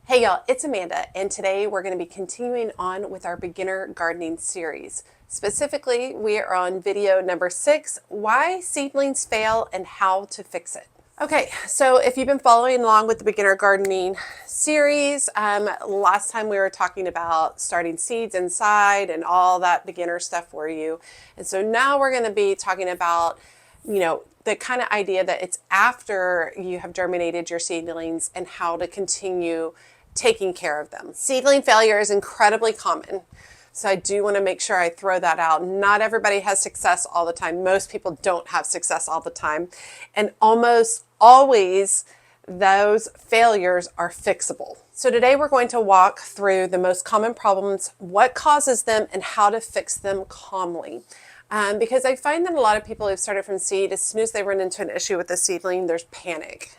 Hey y'all, it's Amanda, and today we're going to be continuing on with our beginner gardening series. Specifically, we are on video number 6, Why Seedlings Fail and How to Fix It. Okay, so if you've been following along with the beginner gardening series, last time we were talking about starting seeds inside and all that beginner stuff for you. And so now we're going to be talking about, the kind of idea that it's after you have germinated your seedlings and how to continue taking care of them. Seedling failure is incredibly common. So I do want to make sure I throw that out. Not everybody has success all the time. Most people don't have success all the time. And almost always those failures are fixable. So today we're going to walk through the most common problems, what causes them, and how to fix them calmly. Because I find that a lot of people who've started from seed, as soon as they run into an issue with the seedling, there's panic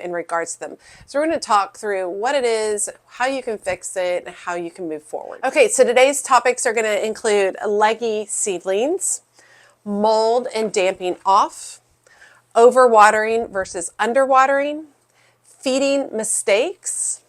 in regards to them. So we're going to talk through what it is, how you can fix it, and how you can move forward. Okay, so today's topics are going to include leggy seedlings, mold and damping off, overwatering versus underwatering, feeding mistakes,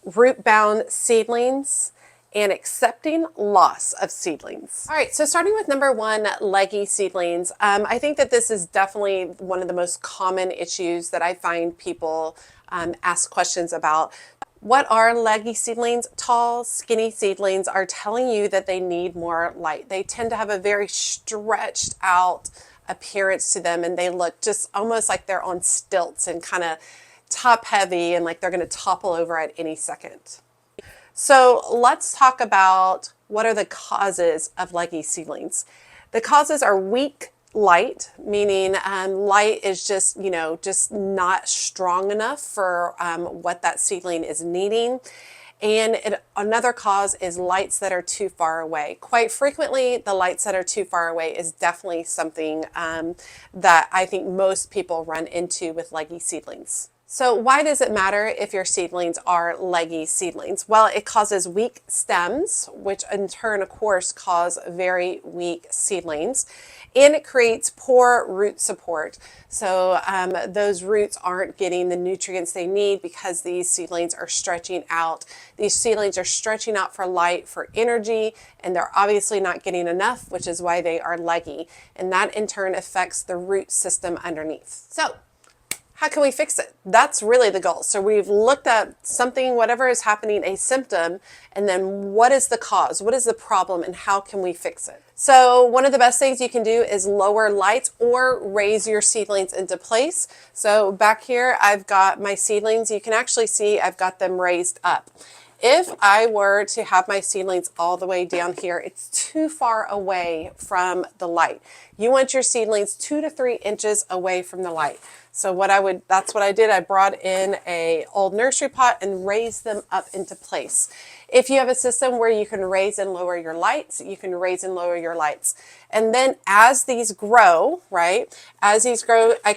root-bound seedlings, and accepting loss of seedlings. All right, so starting with number 1, leggy seedlings. I think that this is definitely one of the most common issues that I find people ask questions about. What are leggy seedlings? Tall, skinny seedlings are telling you that they need more light. They tend to have a very stretched out appearance to them, and they look just almost like they're on stilts and kind of top heavy and like they're going to topple over at any second. So let's talk about what are the causes of leggy seedlings. The causes are weak light, meaning light is just not strong enough for what that seedling is needing. And another cause is lights that are too far away. Quite frequently, the lights that are too far away is definitely something that I think most people run into with leggy seedlings. So why does it matter if your seedlings are leggy seedlings? Well, it causes weak stems, which in turn, of course, cause very weak seedlings. And it creates poor root support. So those roots aren't getting the nutrients they need because these seedlings are stretching out. These seedlings are stretching out for light, for energy, and they're obviously not getting enough, which is why they are leggy. And that in turn affects the root system underneath. So how can we fix it? That's really the goal. So we've looked at something, whatever is happening, a symptom, and then what is the cause? What is the problem and how can we fix it? So one of the best things you can do is lower lights or raise your seedlings into place. So back here, I've got my seedlings. You can actually see I've got them raised up. If I were to have my seedlings all the way down here, it's too far away from the light. You want your seedlings 2 to 3 inches away from the light. So that's what I did. I brought in a old nursery pot and raised them up into place. If you have a system where you can raise and lower your lights, you can raise and lower your lights. And then as these grow, right, I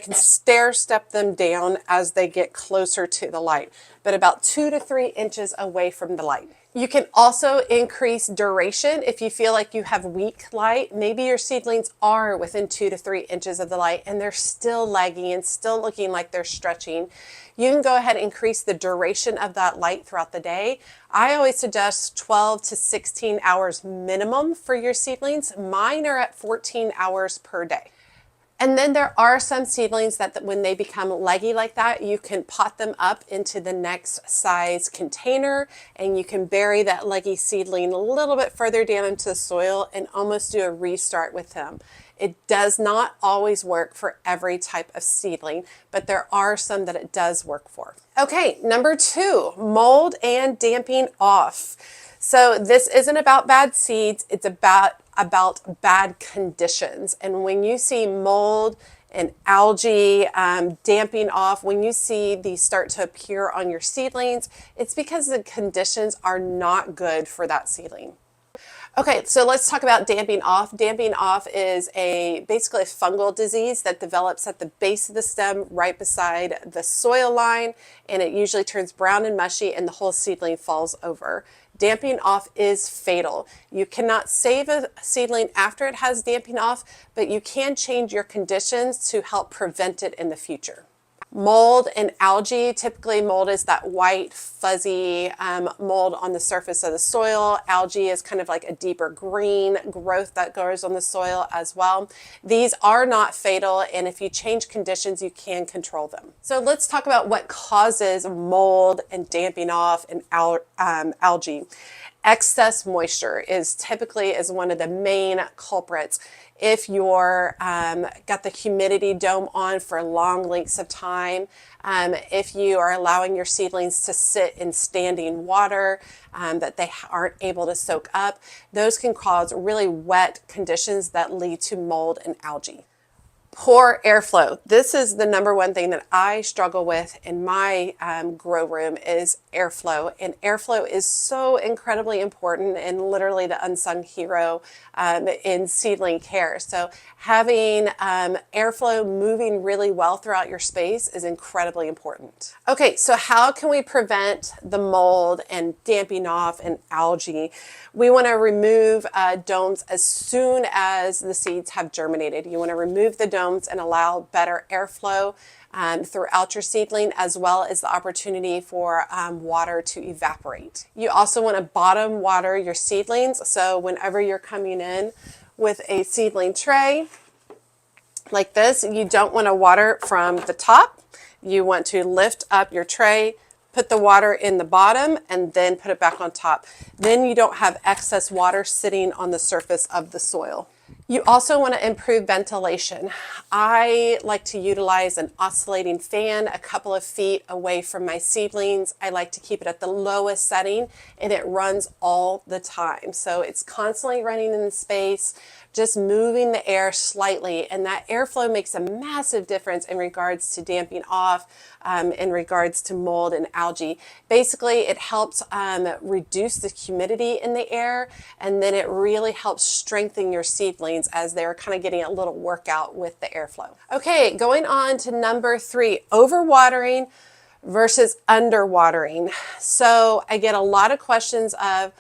can stair step them down as they get closer to the light, but about 2 to 3 inches away from the light. You can also increase duration if you feel like you have weak light. Maybe your seedlings are within 2 to 3 inches of the light and they're still lagging and still looking like they're stretching. You can go ahead and increase the duration of that light throughout the day. I always suggest 12 to 16 hours minimum for your seedlings. Mine are at 14 hours per day. And then there are some seedlings that when they become leggy like that, you can pot them up into the next size container and you can bury that leggy seedling a little bit further down into the soil and almost do a restart with them. It does not always work for every type of seedling, but there are some that it does work for. Okay, number 2, mold and damping off. So this isn't about bad seeds, it's about bad conditions. And when you see mold and algae damping off, when you see these start to appear on your seedlings, it's because the conditions are not good for that seedling. Okay, so let's talk about damping off. Damping off is basically a fungal disease that develops at the base of the stem right beside the soil line, and it usually turns brown and mushy and the whole seedling falls over. Damping off is fatal. You cannot save a seedling after it has damping off, but you can change your conditions to help prevent it in the future. Mold and algae, typically mold is that white fuzzy mold on the surface of the soil. Algae is kind of like a deeper green growth that grows on the soil as well. These are not fatal, and if you change conditions, you can control them. So let's talk about what causes mold and damping off and algae. Excess moisture is typically one of the main culprits. If you're got the humidity dome on for long lengths of time, if you are allowing your seedlings to sit in standing water that they aren't able to soak up, those can cause really wet conditions that lead to mold and algae. Poor airflow. This is the number one thing that I struggle with in my grow room is airflow. And airflow is so incredibly important and literally the unsung hero in seedling care. So having airflow moving really well throughout your space is incredibly important. Okay, so how can we prevent the mold and damping off and algae? We want to remove domes as soon as the seeds have germinated. You want to remove the dome and allow better airflow throughout your seedling, as well as the opportunity for water to evaporate. You also want to bottom water your seedlings. So whenever you're coming in with a seedling tray like this, you don't want to water from the top. You want to lift up your tray, put the water in the bottom, and then put it back on top. Then you don't have excess water sitting on the surface of the soil. You also want to improve ventilation. I like to utilize an oscillating fan a couple of feet away from my seedlings. I like to keep it at the lowest setting, and it runs all the time. So it's constantly running in the space, just moving the air slightly, and that airflow makes a massive difference in regards to damping off, in regards to mold and algae. Basically, it helps reduce the humidity in the air, and then it really helps strengthen your seedlings as they're kind of getting a little workout with the airflow. Okay, going on to number 3, overwatering versus underwatering. So I get a lot of questions of,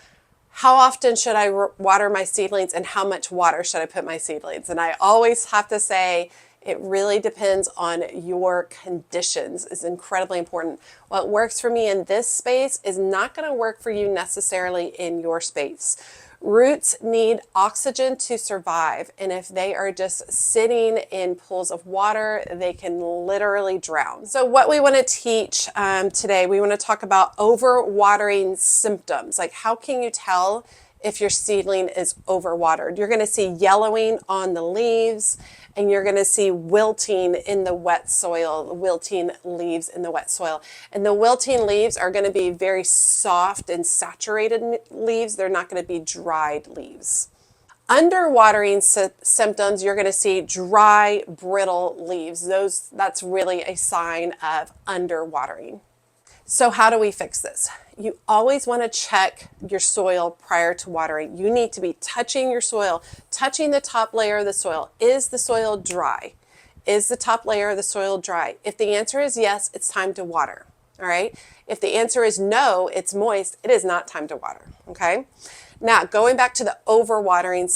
how often should I water my seedlings and how much water should I put my seedlings? And I always have to say, it really depends on your conditions. It's incredibly important. What works for me in this space is not going to work for you necessarily in your space. Roots need oxygen to survive, and if they are just sitting in pools of water, they can literally drown. So what we want to teach today, we want to talk about overwatering symptoms. Like, how can you tell if your seedling is overwatered? You're going to see yellowing on the leaves, and you're going to see wilting in the wet soil, wilting leaves in the wet soil. And the wilting leaves are going to be very soft and saturated leaves. They're not going to be dried leaves. Underwatering symptoms, you're going to see dry, brittle leaves. That's really a sign of underwatering. So how do we fix this? You always want to check your soil prior to watering. You need to be touching your soil, touching the top layer of the soil. Is the soil dry? Is the top layer of the soil dry? If the answer is yes, it's time to water. All right. If the answer is no, it's moist, it is not time to water. Okay. Now, going back to the overwatering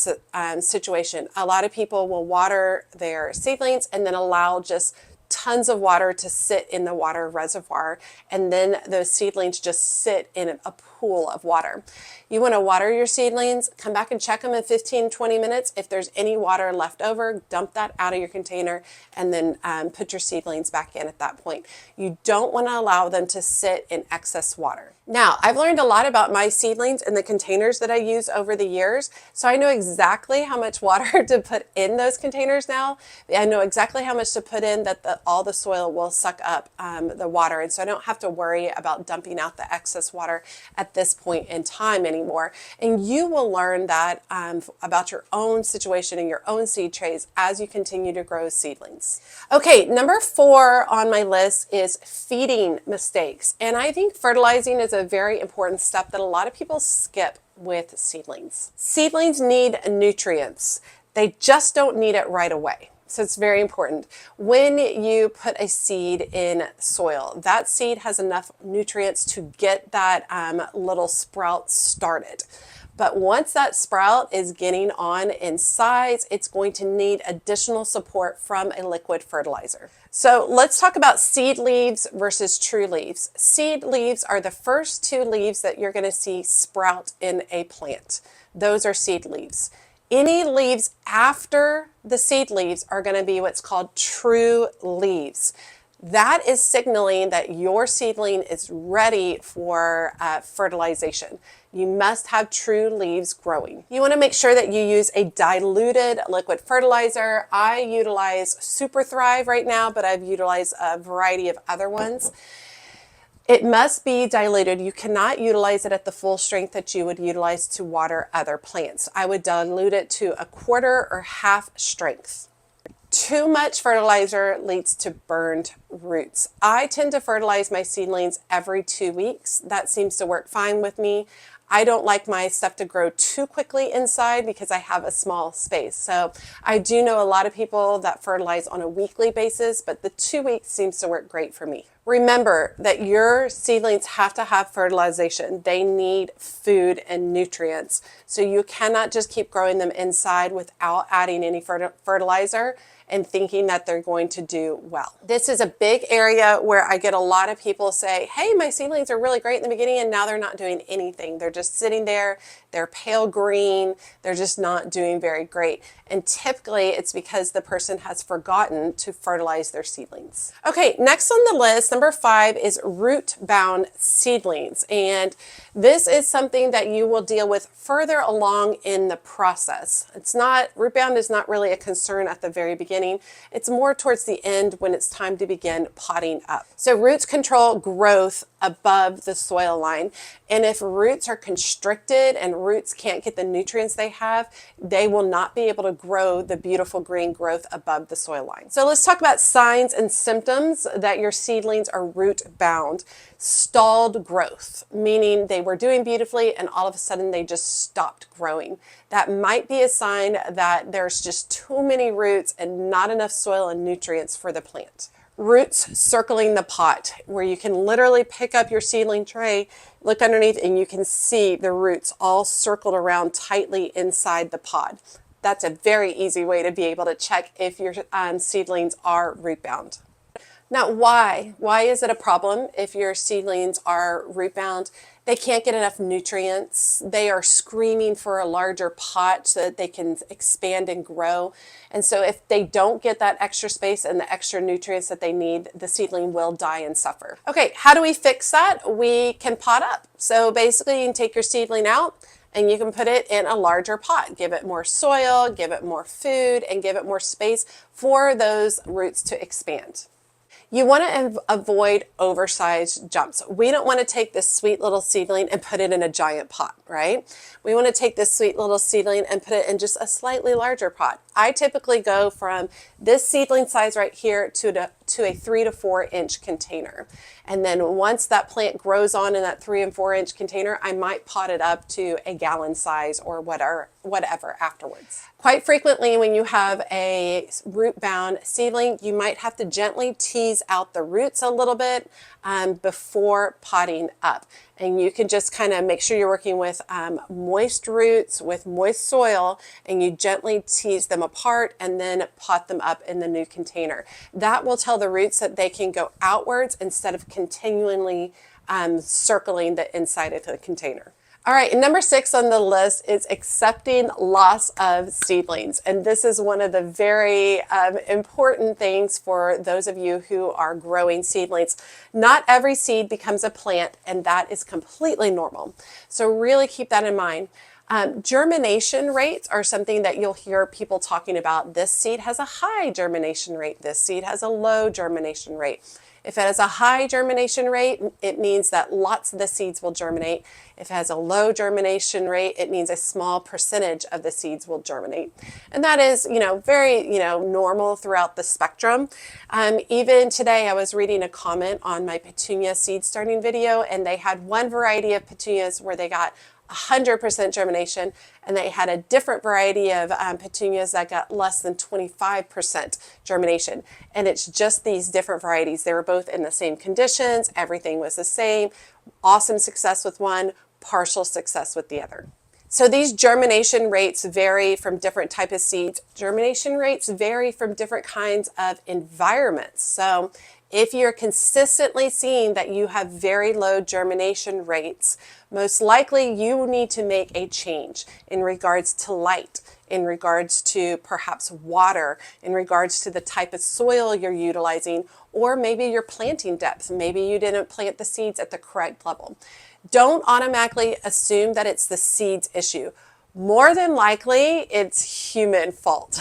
situation, a lot of people will water their seedlings and then allow just tons of water to sit in the water reservoir, and then those seedlings just sit in a pool of water. You want to water your seedlings, come back and check them in 15-20 minutes. If there's any water left over, dump that out of your container and then put your seedlings back in at that point. You don't want to allow them to sit in excess water. Now, I've learned a lot about my seedlings and the containers that I use over the years, so I know exactly how much water to put in those containers now. I know exactly how much to put in that all the soil will suck up the water, and so I don't have to worry about dumping out the excess water at this point in time anymore. And you will learn that about your own situation and your own seed trays as you continue to grow seedlings. Okay, number 4 on my list is feeding mistakes, and I think fertilizing is a very important step that a lot of people skip with seedlings. Seedlings need nutrients. They just don't need it right away. So it's very important. When you put a seed in soil, that seed has enough nutrients to get that little sprout started. But once that sprout is getting on in size, it's going to need additional support from a liquid fertilizer. So let's talk about seed leaves versus true leaves. Seed leaves are the first two leaves that you're going to see sprout in a plant. Those are seed leaves. Any leaves after the seed leaves are going to be what's called true leaves. That is signaling that your seedling is ready for fertilization. You must have true leaves growing. You want to make sure that you use a diluted liquid fertilizer. I utilize Super Thrive right now, but I've utilized a variety of other ones. It must be diluted. You cannot utilize it at the full strength that you would utilize to water other plants. I would dilute it to a quarter or half strength. Too much fertilizer leads to burned roots. I tend to fertilize my seedlings every 2 weeks. That seems to work fine with me. I don't like my stuff to grow too quickly inside because I have a small space. So I do know a lot of people that fertilize on a weekly basis, but the 2 weeks seems to work great for me. Remember that your seedlings have to have fertilization. They need food and nutrients. So you cannot just keep growing them inside without adding any fertilizer and thinking that they're going to do well. This is a big area where I get a lot of people say, hey, my seedlings are really great in the beginning and now they're not doing anything. They're just sitting there, they're pale green, they're just not doing very great. And typically it's because the person has forgotten to fertilize their seedlings. Okay, next on the list, number 5 is root-bound seedlings. And this is something that you will deal with further along in the process. Root-bound is not really a concern at the very beginning. It's more towards the end when it's time to begin potting up. So roots control growth above the soil line. And if roots are constricted and roots can't get the nutrients they have, they will not be able to grow the beautiful green growth above the soil line. So let's talk about signs and symptoms that your seedlings are root bound. Stalled growth, meaning they were doing beautifully and all of a sudden they just stopped growing. That might be a sign that there's just too many roots and not enough soil and nutrients for the plant. Roots circling the pot, where you can literally pick up your seedling tray, look underneath, and you can see the roots all circled around tightly inside the pod. That's a very easy way to be able to check if your seedlings are root bound. Now, why? Why is it a problem if your seedlings are root bound? They can't get enough nutrients. They are screaming for a larger pot so that they can expand and grow. And so if they don't get that extra space and the extra nutrients that they need, the seedling will die and suffer. Okay, how do we fix that? We can pot up. So basically you can take your seedling out and you can put it in a larger pot. Give it more soil, give it more food, and give it more space for those roots to expand. You want to avoid oversized jumps. We don't want to take this sweet little seedling and put it in a giant pot, right? We want to take this sweet little seedling and put it in just a slightly larger pot. I typically go from this seedling size right here to a 3 to 4 inch container. And then once that plant grows on in that 3 and 4 inch container, I might pot it up to a gallon size or whatever afterwards. Quite frequently when you have a root-bound seedling, you might have to gently tease out the roots a little bit before potting up. And you can just kind of make sure you're working with moist roots with moist soil, and you gently tease them apart and then pot them up in the new container. That will tell the roots that they can go outwards instead of continually circling the inside of the container. All right, and number 6 on the list is accepting loss of seedlings. And this is one of the very important things for those of you who are growing seedlings. Not every seed becomes a plant, and that is completely normal. So really keep that in mind. Germination rates are something that you'll hear people talking about. This seed has a high germination rate. This seed has a low germination rate. If it has a high germination rate, it means that lots of the seeds will germinate. If it has a low germination rate, it means a small percentage of the seeds will germinate. And that is, very, normal throughout the spectrum. Even today, I was reading a comment on my petunia seed starting video, and they had one variety of petunias where they got 100% germination, and they had a different variety of petunias that got less than 25% germination. And it's just these different varieties. They were both in the same conditions. Everything was the same. Awesome success with one, partial success with the other. So these germination rates vary from different type of seeds. Germination rates vary from different kinds of environments. So if you're consistently seeing that you have very low germination rates, most likely you need to make a change in regards to light, in regards to perhaps water, in regards to the type of soil you're utilizing, or maybe your planting depth. Maybe you didn't plant the seeds at the correct level. Don't automatically assume that it's the seeds issue. More than likely, it's human fault.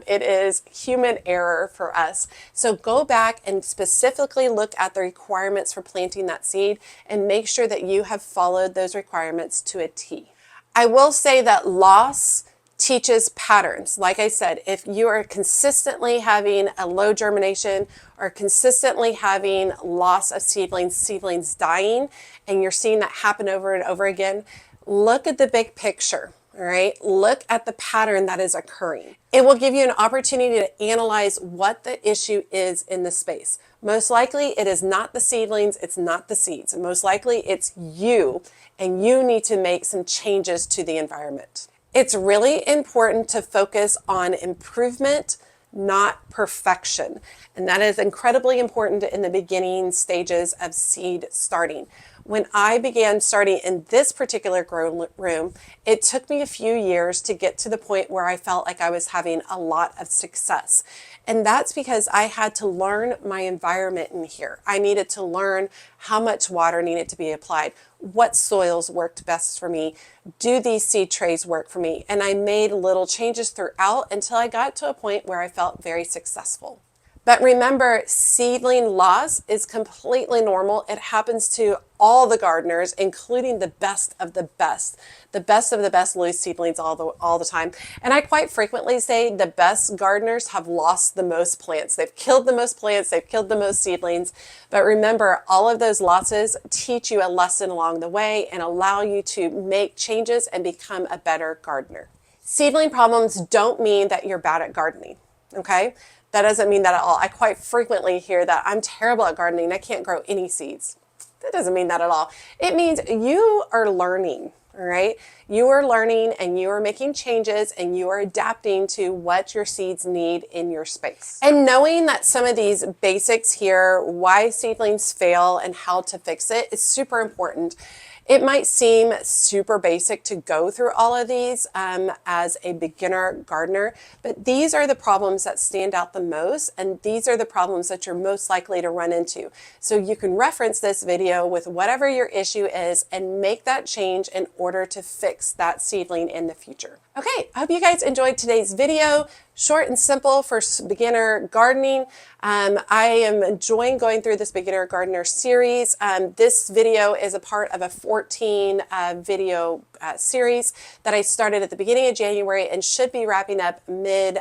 It is human error for us. So go back and specifically look at the requirements for planting that seed and make sure that you have followed those requirements to a T. I will say that loss teaches patterns. Like I said, if you are consistently having a low germination or consistently having loss of seedlings dying, and you're seeing that happen over and over again, look at the big picture. All right, look at the pattern that is occurring. It will give you an opportunity to analyze what the issue is in the space. Most likely it is not the seedlings, it's not the seeds. Most likely it's you, and you need to make some changes to the environment. It's really important to focus on improvement, not perfection. And that is incredibly important in the beginning stages of seed starting. When I began starting in this particular grow room, it took me a few years to get to the point where I felt like I was having a lot of success. And that's because I had to learn my environment in here. I needed to learn how much water needed to be applied, what soils worked best for me, do these seed trays work for me? And I made little changes throughout until I got to a point where I felt very successful. But remember, seedling loss is completely normal. It happens to all the gardeners, including the best of the best. The best of the best lose seedlings all the time. And I quite frequently say the best gardeners have lost the most plants. They've killed the most plants, they've killed the most seedlings. But remember, all of those losses teach you a lesson along the way and allow you to make changes and become a better gardener. Seedling problems don't mean that you're bad at gardening, okay? That doesn't mean that at all. I quite frequently hear that I'm terrible at gardening. I can't grow any seeds. That doesn't mean that at all. It means you are learning, all right? You are learning and you are making changes and you are adapting to what your seeds need in your space. And knowing that some of these basics here, why seedlings fail and how to fix it, is super important. It might seem super basic to go through all of these as a beginner gardener, but these are the problems that stand out the most, and these are the problems that you're most likely to run into. So you can reference this video with whatever your issue is and make that change in order to fix that seedling in the future. Okay, I hope you guys enjoyed today's video. Short and simple for beginner gardening. I am enjoying going through this beginner gardener series. This video is a part of a 14 video series that I started at the beginning of January and should be wrapping up mid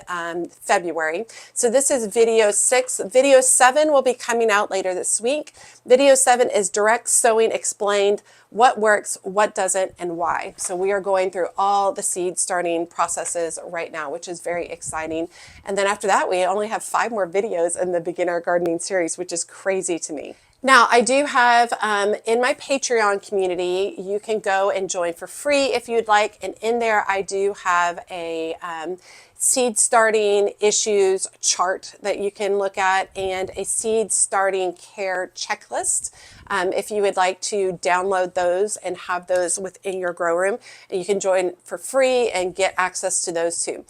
February. So this is video 6. Video 7 will be coming out later this week. Video 7 is direct sowing explained, what works, what doesn't, and why. So we are going through all the seed starting processes right now, which is very exciting. And then after that, we only have 5 more videos in the beginner gardening series, which is crazy to me. Now, I do have, in my Patreon community, you can go and join for free if you'd like. And in there, I do have a seed starting issues chart that you can look at and a seed starting care checklist. If you would like to download those and have those within your grow room, and you can join for free and get access to those too.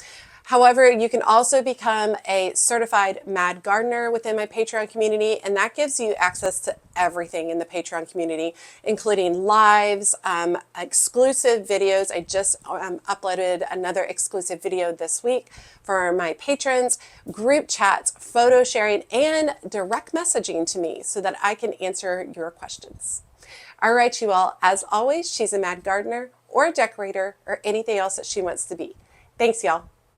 However, you can also become a certified Mad Gardener within my Patreon community, and that gives you access to everything in the Patreon community, including lives, exclusive videos. I just uploaded another exclusive video this week for my patrons, group chats, photo sharing, and direct messaging to me so that I can answer your questions. All right, you all, as always, she's a Mad Gardener or a decorator or anything else that she wants to be. Thanks, y'all.